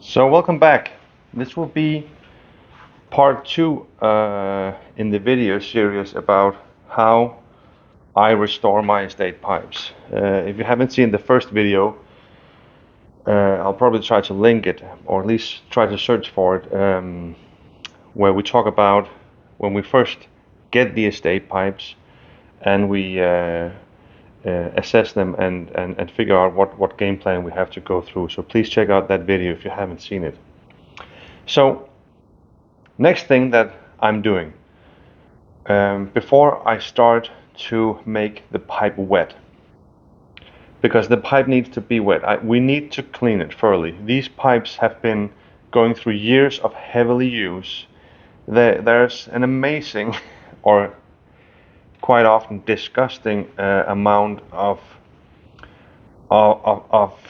So welcome back. This will be part two in the video series about how I restore my estate pipes. If you haven't seen the first video, I'll probably try to link it, or at least try to search for it, where we talk about when we first get the estate pipes and we assess them and figure out what game plan we have to go through. So please check out that video if you haven't seen it. So next thing that I'm doing, before I start to make the pipe wet, because the pipe needs to be wet, we need to clean it thoroughly. These pipes have been going through years of heavily use. There's an amazing, or quite often disgusting, amount of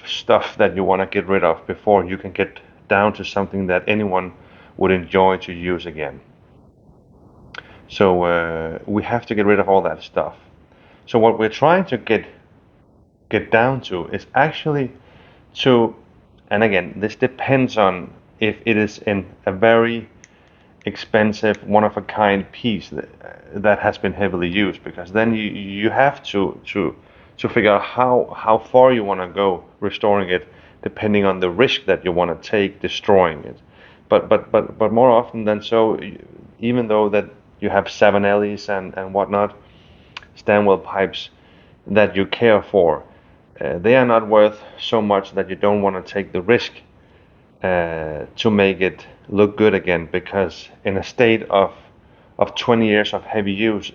stuff that you want to get rid of before you can get down to something that anyone would enjoy to use again. So we have to get rid of all that stuff. So what we're trying to get down to is actually to, and again, this depends on if it is in a very expensive, one-of-a-kind piece that has been heavily used, because then you have to figure out how far you want to go restoring it, depending on the risk that you want to take destroying it. But more often than so, even though that you have 7Ls and whatnot, Stanwell pipes that you care for, they are not worth so much that you don't want to take the risk to make it look good again, because in a state of 20 years of heavy use,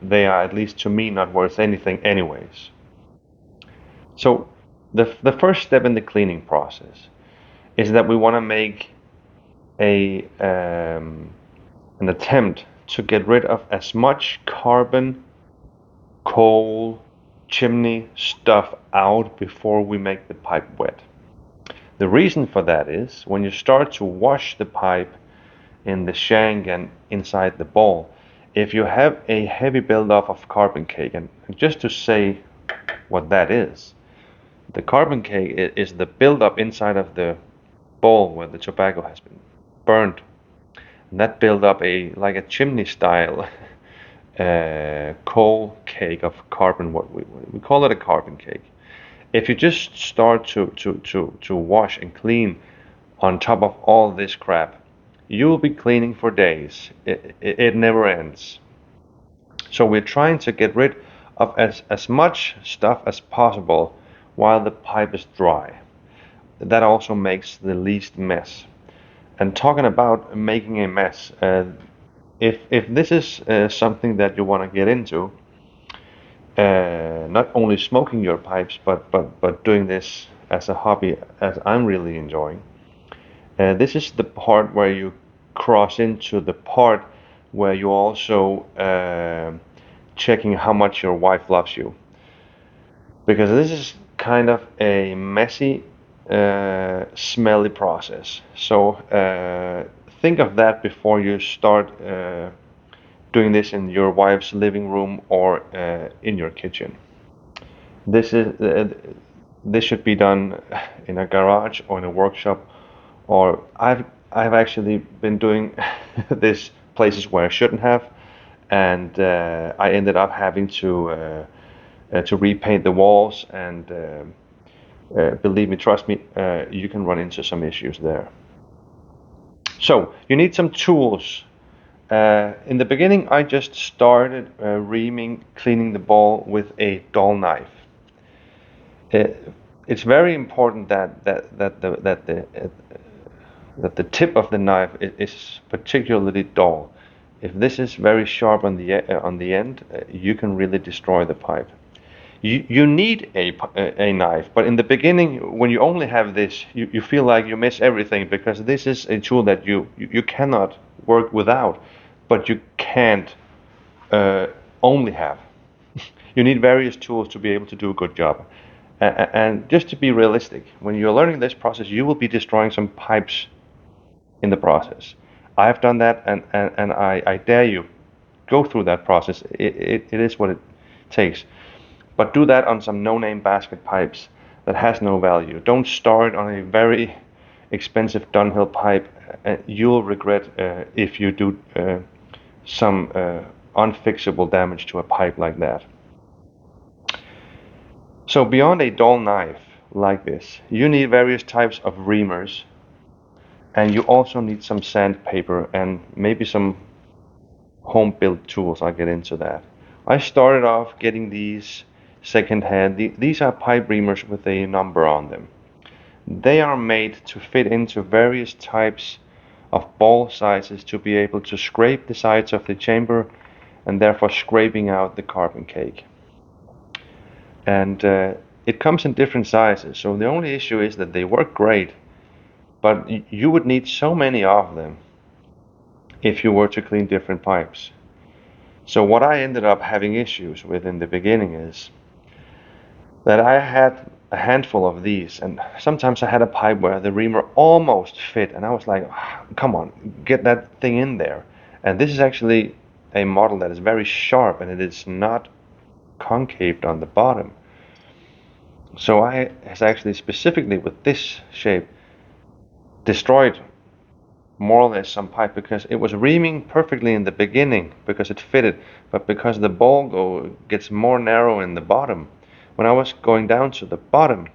they are, at least to me, not worth anything anyways. So the first step in the cleaning process is that we want to make an attempt to get rid of as much carbon, coal, chimney stuff out before we make the pipe wet. The reason for that is when you start to wash the pipe in the shank and inside the ball, if you have a heavy buildup of carbon cake, and just to say what that is, the carbon cake is the buildup inside of the bowl where the tobacco has been burned. And that build up like a chimney style coal cake of carbon. What we call it, a carbon cake. If you just start to wash and clean on top of all this crap, you will be cleaning for days. It never ends. So we're trying to get rid of as much stuff as possible while the pipe is dry. That also makes the least mess. And talking about making a mess, if this is something that you want to get into, not only smoking your pipes, but doing this as a hobby, as I'm really enjoying, this is the part where you cross into the part where you also checking how much your wife loves you, because this is kind of a messy, smelly process. So think of that before you start doing this in your wife's living room or in your kitchen. This should be done in a garage or in a workshop, or I've actually been doing this places where I shouldn't have, and I ended up having to repaint the walls, and believe me, trust me, you can run into some issues there. So you need some tools. In the beginning, I just started reaming, cleaning the ball with a dull knife. It's very important that the tip of the knife is particularly dull. If this is very sharp on the end, you can really destroy the pipe. You need a knife, but in the beginning, when you only have this, you feel like you miss everything, because this is a tool that you cannot work without, but you can't only have. You need various tools to be able to do a good job. And just to be realistic, when you're learning this process, you will be destroying some pipes in the process. I have done that, and I dare you, go through that process. It is what it takes. But do that on some no-name basket pipes that has no value. Don't start on a very expensive Dunhill pipe, you'll regret if you do some unfixable damage to a pipe like that. So beyond a dull knife like this, you need various types of reamers, and you also need some sandpaper and maybe some home-built tools. I'll get into that. I started off getting these secondhand. These are pipe reamers with a number on them. They are made to fit into various types of ball sizes to be able to scrape the sides of the chamber and therefore scraping out the carbon cake. And it comes in different sizes, so the only issue is that they work great, but you would need so many of them if you were to clean different pipes. So what I ended up having issues with in the beginning is that I had a handful of these, and sometimes I had a pipe where the reamer almost fit, and I was like, come on, get that thing in there. And this is actually a model that is very sharp, and it is not concaved on the bottom. So I has actually specifically with this shape destroyed more or less some pipe, because it was reaming perfectly in the beginning because it fitted, but because the ball gets more narrow in the bottom, when I was going down to the bottom,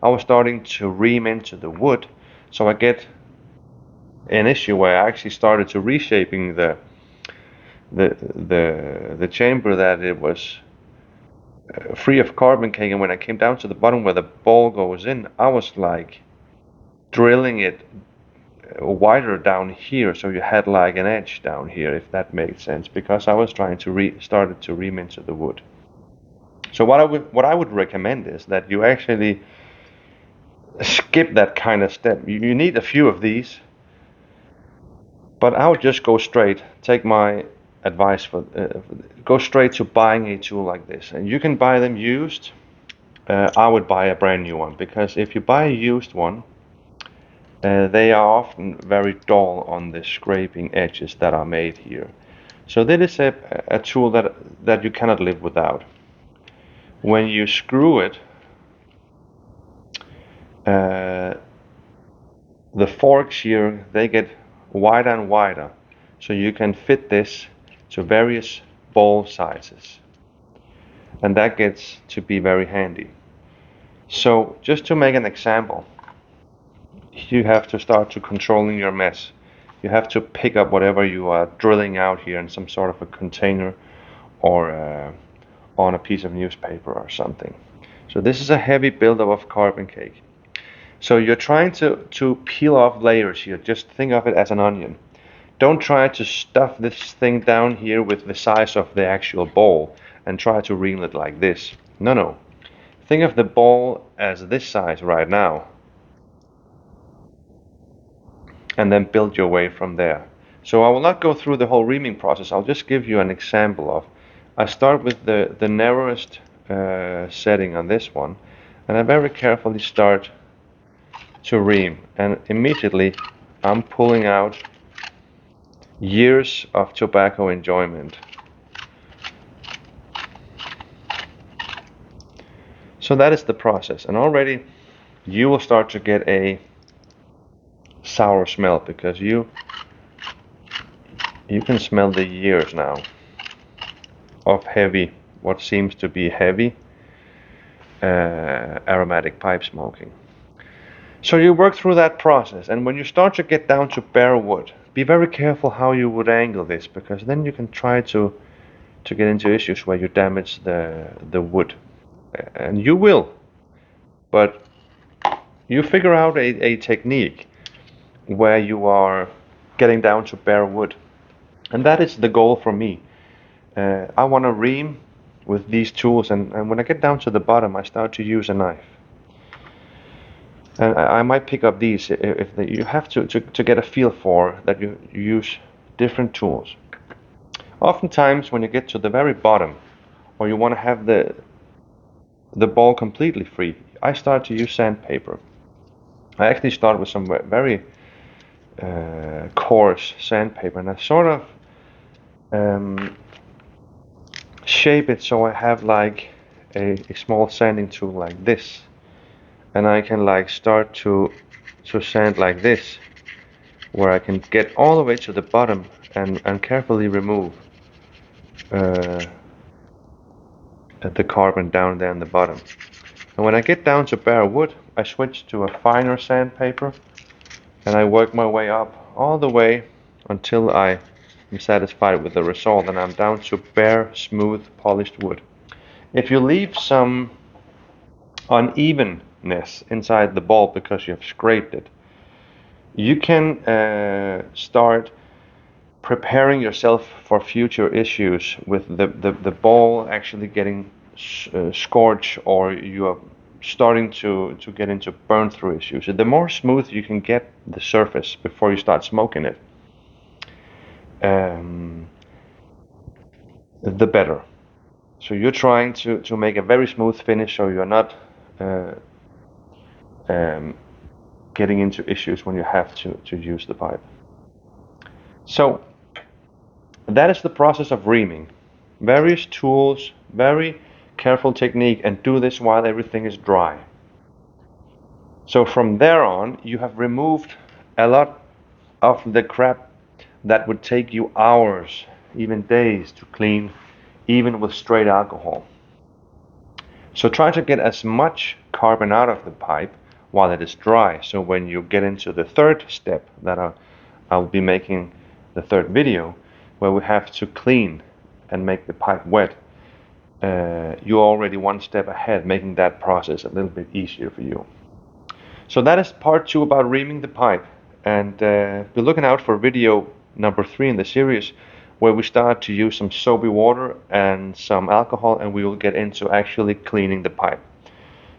I was starting to ream into the wood, so I get an issue where I actually started to reshaping the chamber, that it was free of carbon cake, and when I came down to the bottom where the ball goes in, I was like drilling it wider down here, so you had like an edge down here, if that made sense, because I was trying to started to ream into the wood. So what I would recommend is that you actually skip that kind of step. You need a few of these, but I would just go straight. Take my advice for go straight to buying a tool like this, and you can buy them used. I would buy a brand new one, because if you buy a used one, they are often very dull on the scraping edges that are made here. So that is a tool that you cannot live without. When you screw it, the forks here, they get wider and wider, so you can fit this to various ball sizes, and that gets to be very handy. So just to make an example, you have to start to controlling your mess. You have to pick up whatever you are drilling out here in some sort of a container, or on a piece of newspaper or something. So this is a heavy buildup of carbon cake. So you're trying to peel off layers here. Just think of it as an onion. Don't try to stuff this thing down here with the size of the actual ball and try to ream it like this. No. Think of the ball as this size right now, and then build your way from there. So I will not go through the whole reaming process. I'll just give you an example of. I start with the narrowest setting on this one, and I very carefully start to ream, and immediately I'm pulling out years of tobacco enjoyment. So that is the process, and already you will start to get a sour smell, because you can smell the years now of heavy, what seems to be heavy aromatic pipe smoking. So you work through that process, and when you start to get down to bare wood, be very careful how you would angle this, because then you can try to get into issues where you damage the wood, and you will, but you figure out a technique where you are getting down to bare wood, and that is the goal for me. I want to ream with these tools, and when I get down to the bottom, I start to use a knife. And I might pick up these if you have to get a feel for that you use different tools. Oftentimes when you get to the very bottom, or you want to have the ball completely free, I start to use sandpaper. I actually start with some very coarse sandpaper, and I sort of shape it so I have like a small sanding tool like this, and I can like start to to sand like this, where I can get all the way to the bottom and carefully remove uh, the carbon down there in the bottom. And when I get down to bare wood, I switch to a finer sandpaper and I work my way up all the way until I am satisfied with the result and I'm down to bare, smooth, polished wood. If you leave some unevenness inside the ball because you have scraped it, you can start preparing yourself for future issues with the ball actually getting scorched, or you are starting to get into burn through issues. The more smooth you can get the surface before you start smoking it, um, the better. So you're trying to make a very smooth finish so you're not uh, um, getting into issues when you have to use the pipe. So that is the process of reaming. Various tools, very careful technique, and do this while everything is dry. So from there on, you have removed a lot of the crap that would take you hours, even days to clean, even with straight alcohol. So try to get as much carbon out of the pipe while it is dry. So when you get into the third step that I'll be making the third video, where we have to clean and make the pipe wet, you're already one step ahead, making that process a little bit easier for you. So that is part 2 about reaming the pipe, and be looking out for video number 3 in the series, where we start to use some soapy water and some alcohol, and we will get into actually cleaning the pipe.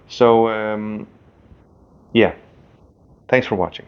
So yeah, thanks for watching.